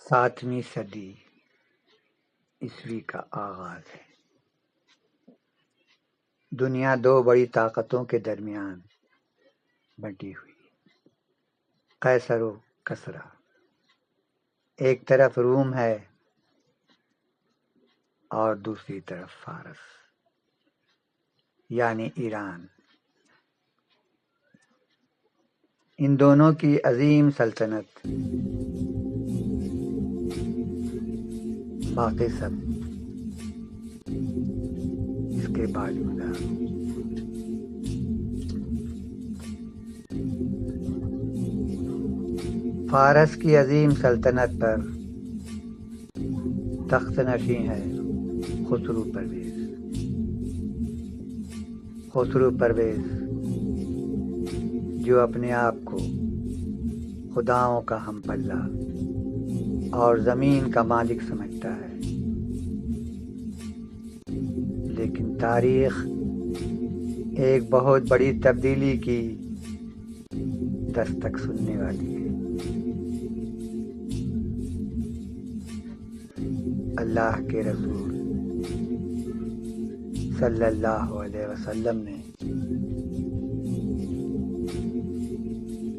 ساتویں صدی عیسوی کا آغاز ہے۔ دنیا دو بڑی طاقتوں کے درمیان بٹی ہوئی، قیصر و کسریٰ۔ ایک طرف روم ہے اور دوسری طرف فارس یعنی ایران۔ ان دونوں کی عظیم سلطنت باقی سب اس کے باوجود فارس کی عظیم سلطنت پر تخت نشین ہے خسرو پرویز۔ خسرو پرویز جو اپنے آپ کو خداؤں کا ہم پلہ اور زمین کا مالک سمجھتا ہے، لیکن تاریخ ایک بہت بڑی تبدیلی کی دستک سننے والی ہے۔ اللہ کے رسول صلی اللہ علیہ وسلم نے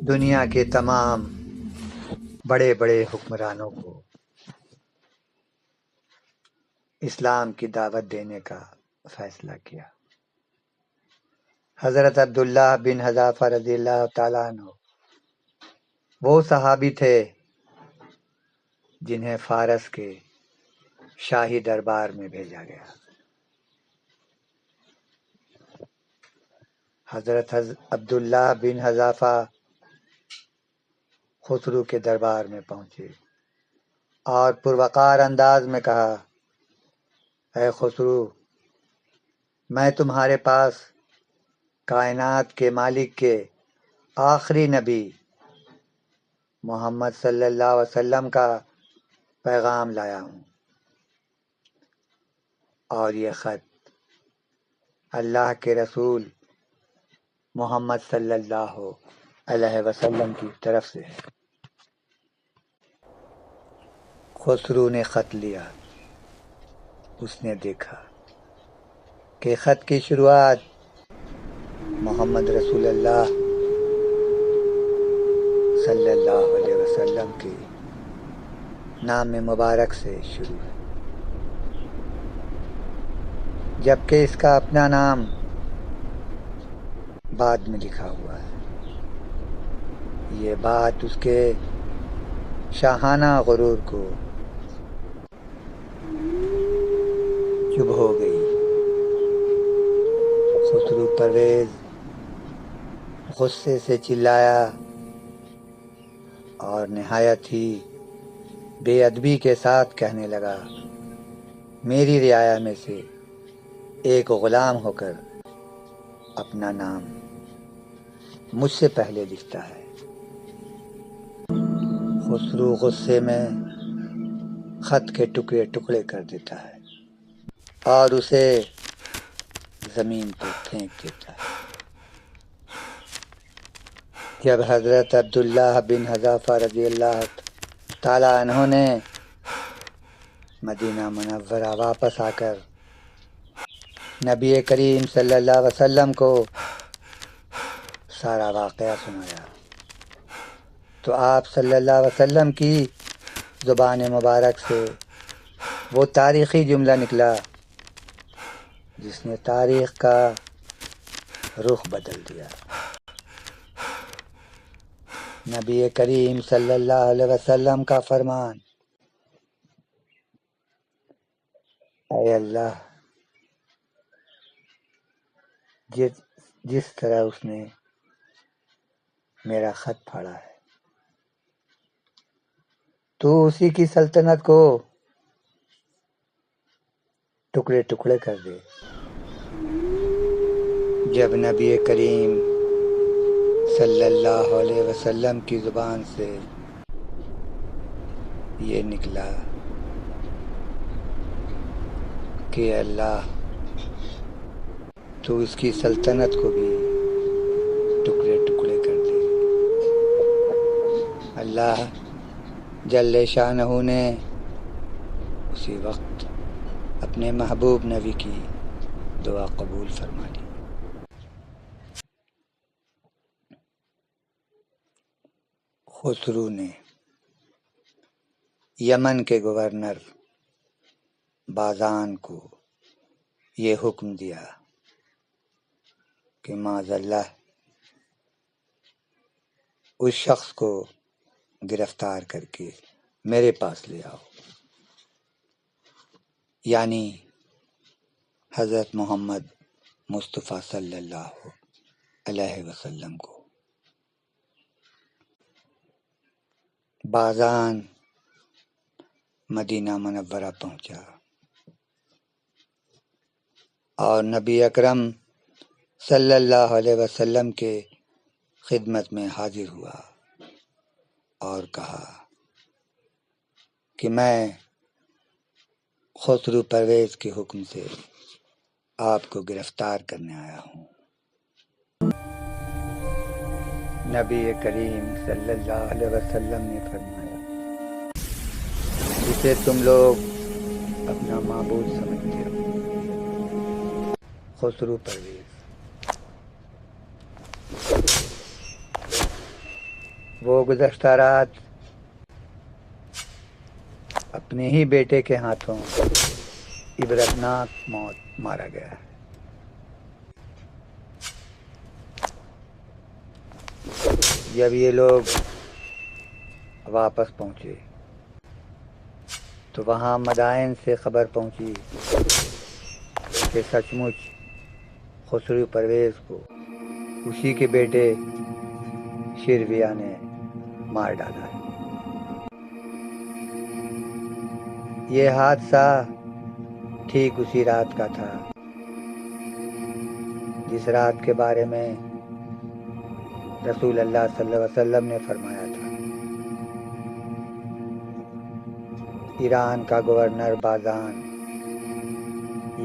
دنیا کے تمام بڑے بڑے حکمرانوں کو اسلام کی دعوت دینے کا فیصلہ کیا۔ حضرت عبداللہ بن حذافہ رضی اللہ تعالیٰ عنہ وہ صحابی تھے جنہیں فارس کے شاہی دربار میں بھیجا گیا۔ حضرت عبداللہ بن حذافہ خسرو کے دربار میں پہنچے اور پروقار انداز میں کہا، اے خسرو، میں تمہارے پاس کائنات کے مالک کے آخری نبی محمد صلی اللہ علیہ وسلم کا پیغام لایا ہوں، اور یہ خط اللہ کے رسول محمد صلی اللہ علیہ وسلم کی طرف سے ہے۔ خسرو نے خط لیا۔ اس نے دیکھا کہ خط کی شروعات محمد رسول اللہ صلی اللہ علیہ وسلم کے نام مبارک سے شروع ہے، جبکہ اس کا اپنا نام بعد میں لکھا ہوا ہے۔ یہ بات اس کے شاہانہ غرور کو چبھ ہو گئی۔ خسرو پرویز غصے سے چلایا اور نہایت ہی بے ادبی کے ساتھ کہنے لگا، میری رعایا میں سے ایک غلام ہو کر اپنا نام مجھ سے پہلے لکھتا ہے۔ خسرو غصے میں خط کے ٹکڑے ٹکڑے کر دیتا ہے اور اسے زمین پر پھینک دیتا ہے۔ جب حضرت عبداللہ بن حذافہ رضی اللہ تعالیٰ عنہ نے مدینہ منورہ واپس آ کر نبی کریم صلی اللہ علیہ وسلم کو سارا واقعہ سنایا تو آپ صلی اللہ علیہ وسلم کی زبان مبارک سے وہ تاریخی جملہ نکلا جس نے تاریخ کا رخ بدل دیا۔ نبی کریم صلی اللہ علیہ وسلم کا فرمان، اے اللہ، جس طرح اس نے میرا خط پھاڑا ہے، تو اسی کی سلطنت کو ٹکڑے ٹکڑے کر دے۔ جب نبی کریم صلی اللہ علیہ وسلم کی زبان سے یہ نکلا کہ اللہ تو اس کی سلطنت کو بھی ٹکڑے ٹکڑے کر دے، اللہ جل شانہ نے اسی وقت اپنے محبوب نبی کی دعا قبول فرما لی۔ خسرو نے یمن کے گورنر بازان کو یہ حکم دیا کہ معاذ اللہ اس شخص کو گرفتار کر کے میرے پاس لے آؤ، یعنی حضرت محمد مصطفیٰ صلی اللہ علیہ وسلم کو۔ بازان مدینہ منورہ پہنچا اور نبی اکرم صلی اللہ علیہ وسلم کے خدمت میں حاضر ہوا اور کہا کہ میں خسرو پرویز کے حکم سے آپ کو گرفتار کرنے آیا ہوں۔ نبی کریم صلی اللہ علیہ وسلم نے فرمایا، جسے تم لوگ اپنا معبود سمجھتے ہو، خسرو پرویز، وہ گزشتہ رات اپنے ہی بیٹے کے ہاتھوں عبرتناک موت مارا گیا ہے۔ جب یہ لوگ واپس پہنچے تو وہاں مدائن سے خبر پہنچی کہ سچ مچ خسرو پرویز کو اسی کے بیٹے شیرویہ نے مار ڈالا ہے۔ یہ حادثہ ٹھیک اسی رات کا تھا جس رات کے بارے میں رسول اللہ صلی اللہ علیہ وسلم نے فرمایا تھا، ایران کا گورنر بازان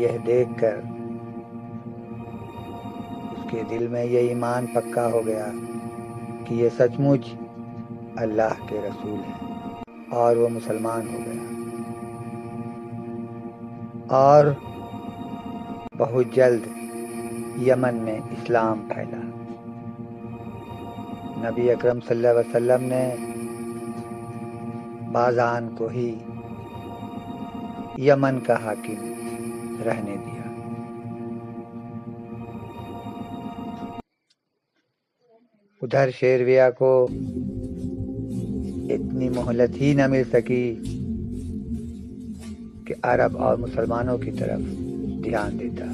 یہ دیکھ کر اس کے دل میں یہ ایمان پکا ہو گیا کہ یہ سچ مچ اللہ کے رسول ہیں، اور وہ مسلمان ہو گیا اور بہت جلد یمن میں اسلام پھیلا۔ نبی اکرم صلی اللہ علیہ وسلم نے بازان کو ہی یمن کا حاکم رہنے دیا۔ ادھر شیرویہ کو اتنی مہلت ہی نہ مل سکی کہ عرب اور مسلمانوں کی طرف دھیان دیتا،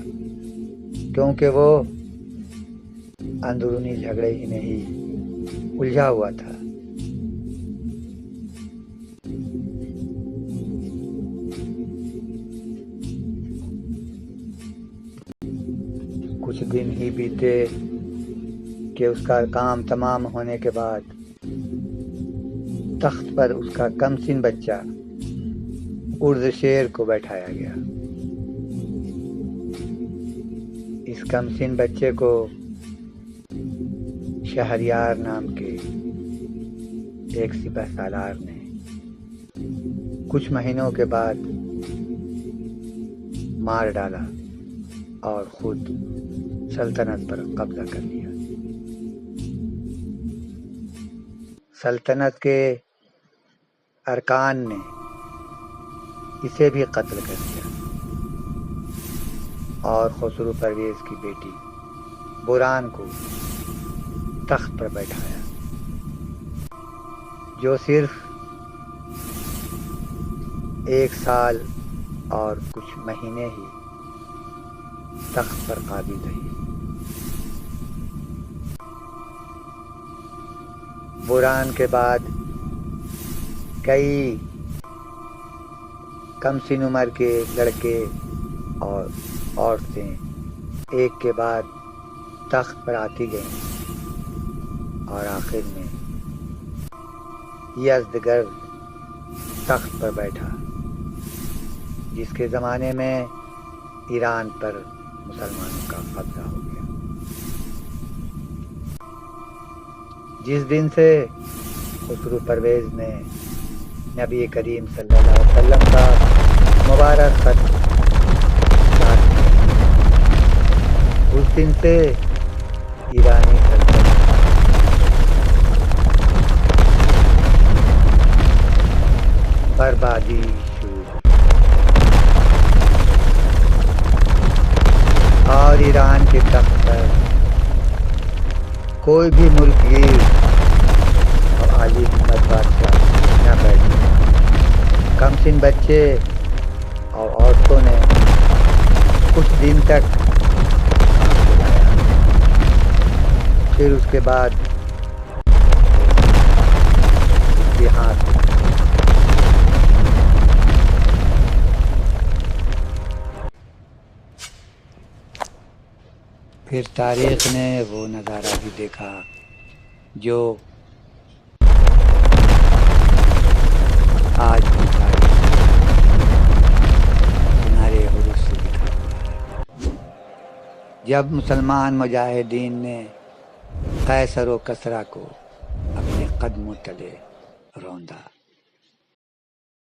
کیونکہ وہ اندرونی جھگڑے ہی میں ہی الجھا ہوا تھا۔ کچھ دن ہی بیتے کہ اس کا کام تمام ہونے کے بعد تخت پر اس کا کمسن بچہ ارد شیر کو بیٹھایا گیا۔ اس کمسن بچے کو شہریار نام کے ایک سپہ سالار نے کچھ مہینوں کے بعد مار ڈالا اور خود سلطنت پر قبضہ کر لیا۔ سلطنت کے ارکان نے اسے بھی قتل کر دیا اور خسرو پرویز کی بیٹی بوران کو تخت پر بیٹھایا، جو صرف 1 سال اور کچھ مہینے ہی تخت پر قابض رہی۔ بوران کے بعد کئی کم سن عمر کے لڑکے اور عورتیں ایک کے بعد تخت پر آتی گئیں اور آخر میں یزدگرد تخت پر بیٹھا، جس کے زمانے میں ایران پر مسلمانوں کا قبضہ ہو گیا۔ جس دن سے خسرو پرویز نے نبی کریم صلی اللہ علیہ وسلم کا مبارک خط یاد کیا۔ اس دن سے ایرانی سلطنت بربادی شروع ہوئی اور ایران کے تخت پر کوئی بھی ملک گیر اور عالی ہمت بادشاہ نہ بیٹھ سکا۔ کم سن بچے اور عورتوں نے کچھ دن تک کام چلایا، پھر اس کے بعد اس کے ہاتھ پھر تاریخ نے وہ نظارہ بھی دیکھا جو آج بھی تاریخ سنہرے حروف سے لکھا ہوا ہے۔ جب مسلمان مجاہدین نے قیصر و کسریٰ کو اپنے قدموں تلے روندا۔